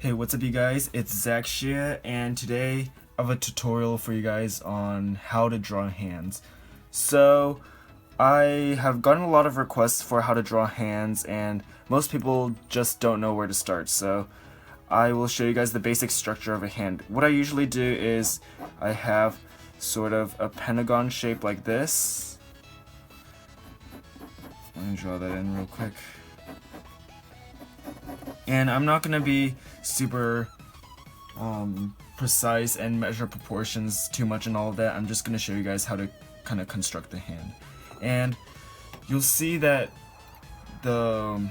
Hey, what's up you guys? It's Zach Shia, and today I have a tutorial for you guys on how to draw hands. So, I have gotten a lot of requests for how to draw hands, and most people just don't know where to start. So, I will show you guys the basic structure of a hand. What I usually do is I have sort of a pentagon shape like this. Let me draw that in real quick. And I'm not going to be super precise and measure proportions too much and all of that. I'm just going to show you guys how to kind of construct the hand. And you'll see that the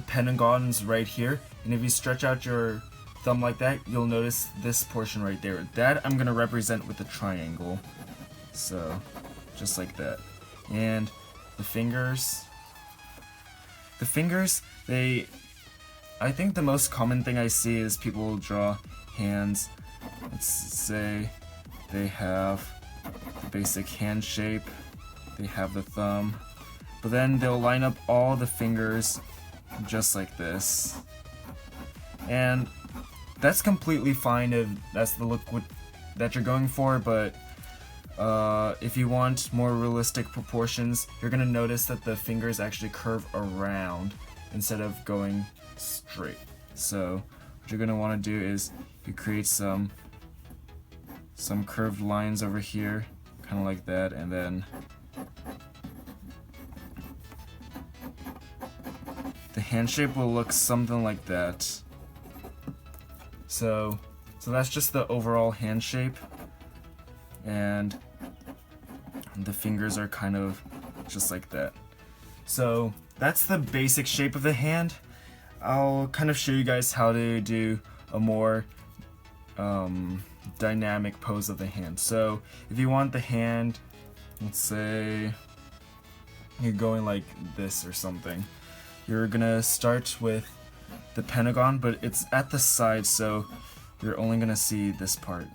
pentagon's right here. And if you stretch out your thumb like that, you'll notice this portion right there. That I'm going to represent with a triangle. So, just like that. And the fingers, I think the most common thing I see is people draw hands. Let's say they have the basic hand shape, they have the thumb, but then they'll line up all the fingers just like this. And that's completely fine if that's the look that you're going for, but if you want more realistic proportions, you're going to notice that the fingers actually curve around instead of going straight. So what you're going to want to do is you create some curved lines over here, kind of like that, and then the hand shape will look something like that. So that's just the overall hand shape, and the fingers are kind of just like that. So that's the basic shape of the hand. I'll kind of show you guys how to do a more dynamic pose of the hand. So if you want the hand, let's say you're going like this or something, you're gonna start with the pentagon, but it's at the side, so you're only gonna see this part.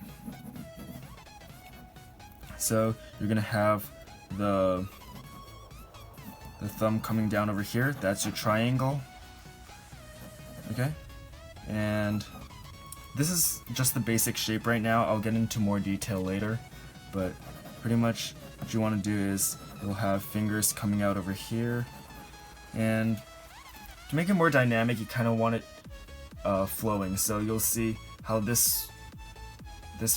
So you're gonna have the thumb coming down over here. That's your triangle. Okay, and this is just the basic shape right now. I'll get into more detail later, but pretty much what you want to do is you'll have fingers coming out over here, and to make it more dynamic, you kind of want it flowing. So you'll see how this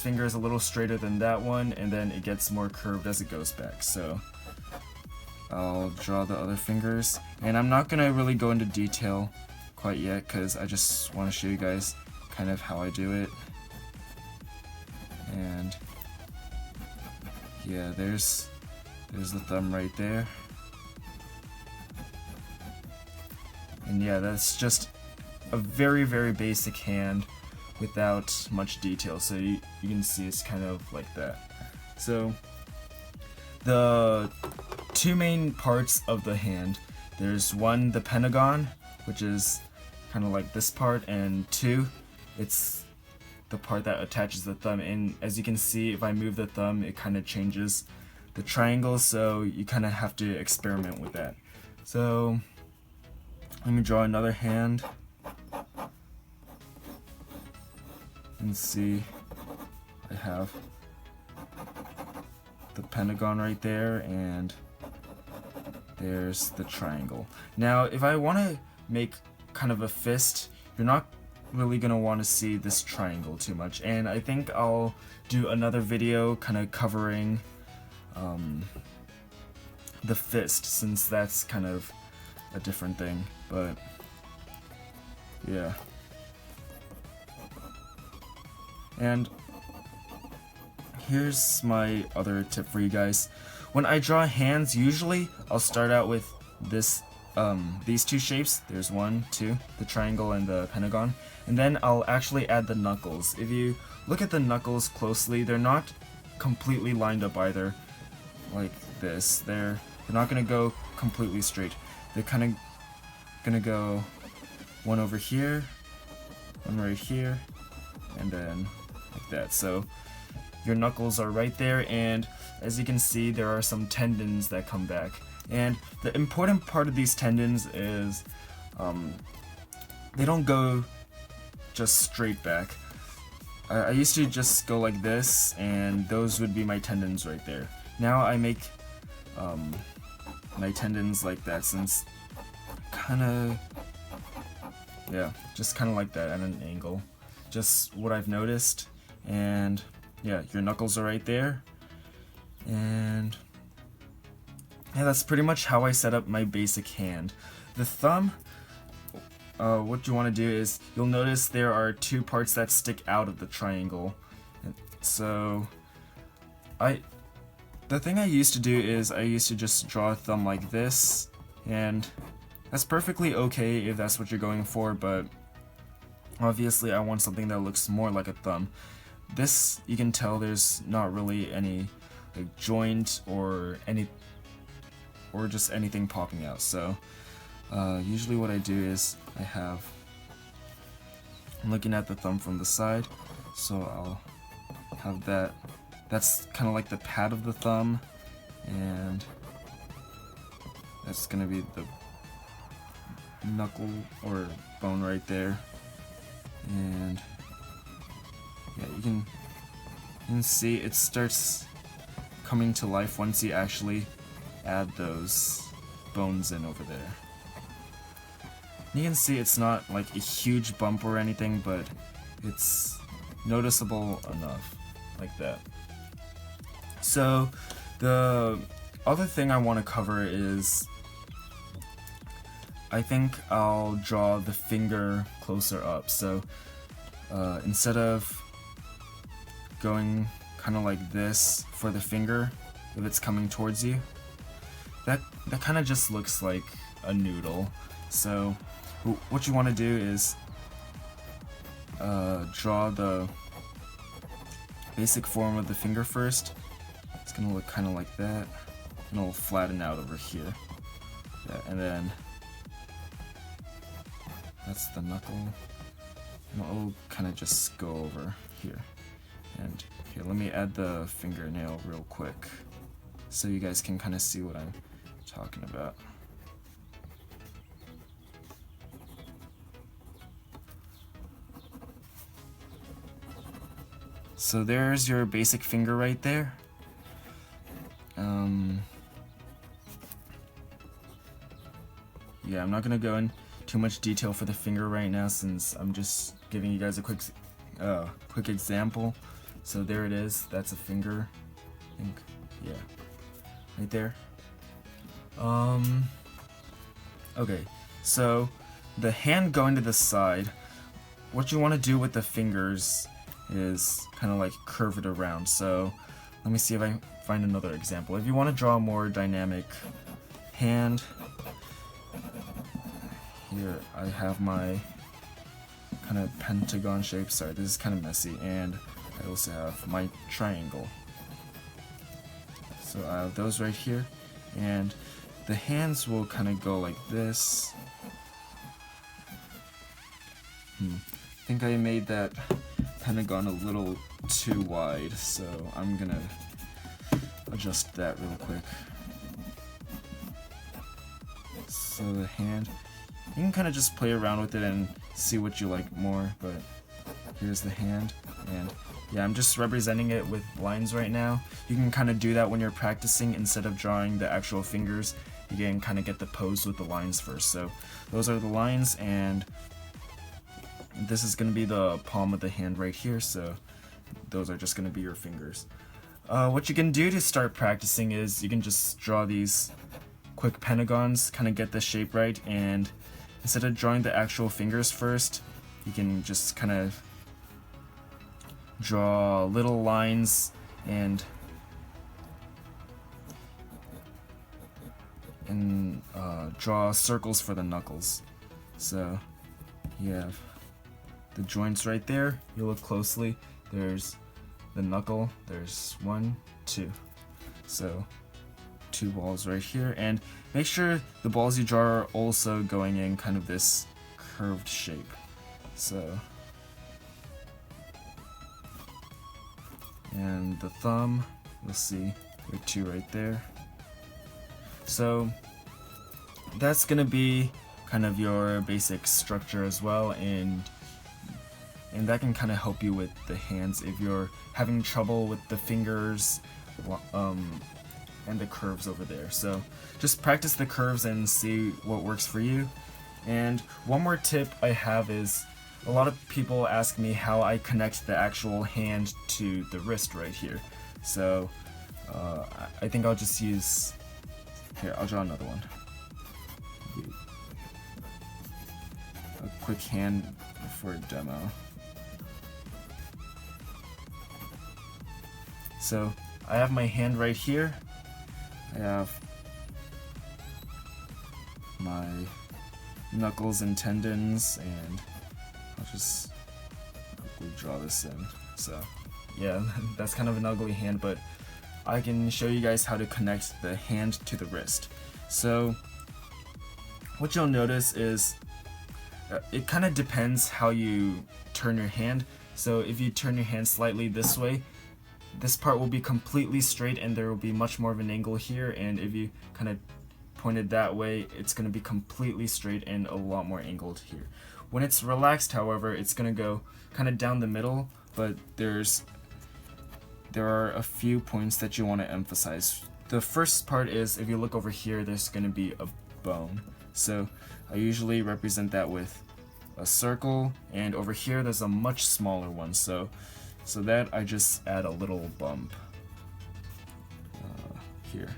finger is a little straighter than that one, and then it gets more curved as it goes back. So I'll draw the other fingers, and I'm not gonna really go into detail quite yet because I just want to show you guys kind of how I do it. And yeah, there's the thumb right there. And yeah, that's just a very, very basic hand without much detail. So you can see it's kind of like that. So the two main parts of the hand, there's one, the pentagon, which is kind of like this part, and two, it's the part that attaches the thumb. And as you can see, if I move the thumb, it kind of changes the triangle, so you kind of have to experiment with that. So let me draw another hand and see. I have the pentagon right there, and there's the triangle. Now if I want to make kind of a fist, you're not really gonna want to see this triangle too much, and I think I'll do another video kind of covering the fist, since that's kind of a different thing. But yeah, and here's my other tip for you guys. When I draw hands, usually I'll start out with these two shapes. There's one, two, the triangle and the pentagon, and then I'll actually add the knuckles. If you look at the knuckles closely, they're not completely lined up either, like this. They're not gonna go completely straight. They're kind of gonna go one over here, one right here, and then like that. So your knuckles are right there, and as you can see, there are some tendons that come back. And the important part of these tendons is they don't go just straight back. I used to just go like this, and those would be my tendons right there. Now I make my tendons like that, since kinda, yeah, just kinda like that at an angle. Just what I've noticed, and yeah, your knuckles are right there, and yeah, that's pretty much how I set up my basic hand. The thumb, what you want to do is, you'll notice there are two parts that stick out of the triangle. So, the thing I used to do is, I used to just draw a thumb like this, and that's perfectly okay if that's what you're going for, but obviously I want something that looks more like a thumb. This, you can tell there's not really any like joint or just anything popping out. So usually what I do is I'm looking at the thumb from the side, so I'll have that's kind of like the pad of the thumb, and that's gonna be the knuckle or bone right there. And yeah, you can see it starts coming to life once you actually add those bones in over there. You can see it's not like a huge bump or anything, but it's noticeable enough, like that. So the other thing I want to cover is, I think I'll draw the finger closer up. So instead of going kind of like this for the finger, if it's coming towards you, that kind of just looks like a noodle. So what you want to do is draw the basic form of the finger first. It's gonna look kind of like that, and it'll flatten out over here. Yeah, and then that's the knuckle, and it'll kind of just go over here. And here, let me add the fingernail real quick, so you guys can kind of see what I'm talking about. So there's your basic finger right there. Yeah, I'm not gonna go in too much detail for the finger right now, since I'm just giving you guys a quick example. So there it is. That's a finger. I think, yeah, right there. Okay, so the hand going to the side. What you want to do with the fingers is kind of like curve it around. So let me see if I find another example. If you want to draw a more dynamic hand, here I have my kind of pentagon shape. Sorry, this is kind of messy, and I also have my triangle. So I have those right here, and the hands will kind of go like this. I think I made that pentagon a little too wide, so I'm gonna adjust that real quick. So the hand, you can kind of just play around with it and see what you like more, but here's the hand, and yeah, I'm just representing it with lines right now. You can kind of do that when you're practicing. Instead of drawing the actual fingers, you can kind of get the pose with the lines first. So those are the lines, and this is going to be the palm of the hand right here, so those are just going to be your fingers. What you can do to start practicing is you can just draw these quick pentagons, kind of get the shape right, and instead of drawing the actual fingers first, you can just kind of draw little lines and draw circles for the knuckles. So you have the joints right there. You look closely, there's the knuckle, there's 1, 2. So 2 balls right here, and make sure the balls you draw are also going in kind of this curved shape. So, and the thumb, you'll see your 2 right there. So that's gonna be kind of your basic structure as well, and and that can kind of help you with the hands if you're having trouble with the fingers and the curves over there. So just practice the curves and see what works for you. And one more tip I have is, a lot of people ask me how I connect the actual hand to the wrist right here. So I think I'll just use, here, I'll draw another one. A quick hand for a demo. So I have my hand right here. I have my knuckles and tendons, and I'll just quickly draw this in. So yeah, that's kind of an ugly hand, but I can show you guys how to connect the hand to the wrist. So what you'll notice is it kind of depends how you turn your hand. So if you turn your hand slightly this way, this part will be completely straight and there will be much more of an angle here, and if you kind of point it that way, it's going to be completely straight and a lot more angled here. When it's relaxed, however, it's going to go kind of down the middle, but there are a few points that you want to emphasize. The first part is, if you look over here, there's going to be a bone. So I usually represent that with a circle, and over here there's a much smaller one. So that I just add a little bump here.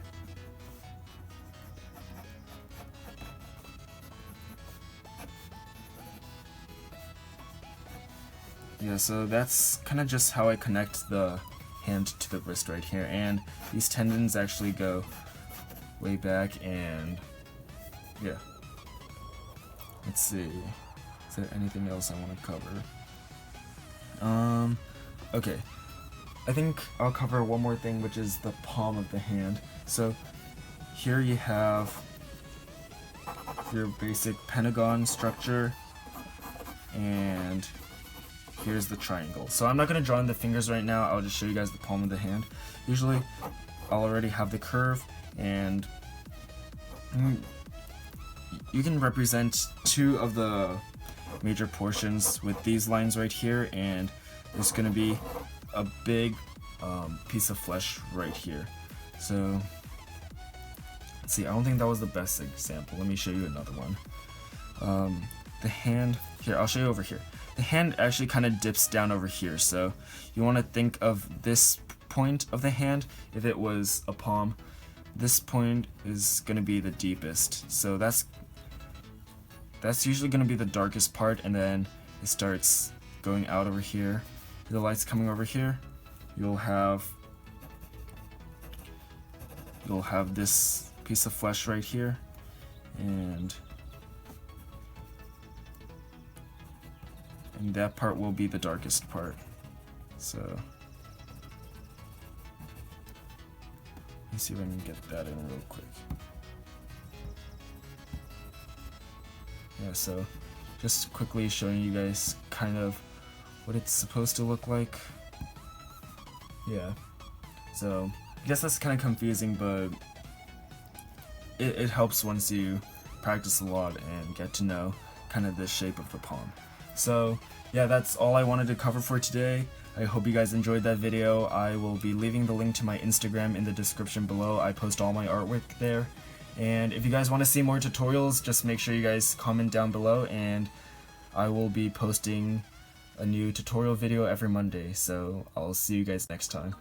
Yeah, so that's kind of just how I connect the hand to the wrist right here, and these tendons actually go way back, and yeah. Let's see, is there anything else I want to cover? Okay, I think I'll cover one more thing, which is the palm of the hand. So here you have your basic pentagon structure, and here's the triangle. So I'm not going to draw in the fingers right now, I'll just show you guys the palm of the hand. Usually I'll already have the curve, and you can represent two of the major portions with these lines right here, and there's going to be a big piece of flesh right here. So let's see, I don't think that was the best example. Let me show you another one. The hand, here, I'll show you over here. The hand actually kind of dips down over here, so you want to think of this point of the hand. If it was a palm, this point is going to be the deepest, so that's usually going to be the darkest part, and then it starts going out over here. The light's coming over here. You'll have this piece of flesh right here, and that part will be the darkest part. So let me see if I can get that in real quick. Yeah, so just quickly showing you guys kind of what it's supposed to look like. Yeah, so I guess that's kind of confusing, but it helps once you practice a lot and get to know kind of the shape of the palm. So yeah, that's all I wanted to cover for today. I hope you guys enjoyed that video. I will be leaving the link to my Instagram in the description below. I post all my artwork there. And if you guys want to see more tutorials, just make sure you guys comment down below, and I will be posting a new tutorial video every Monday. So I'll see you guys next time.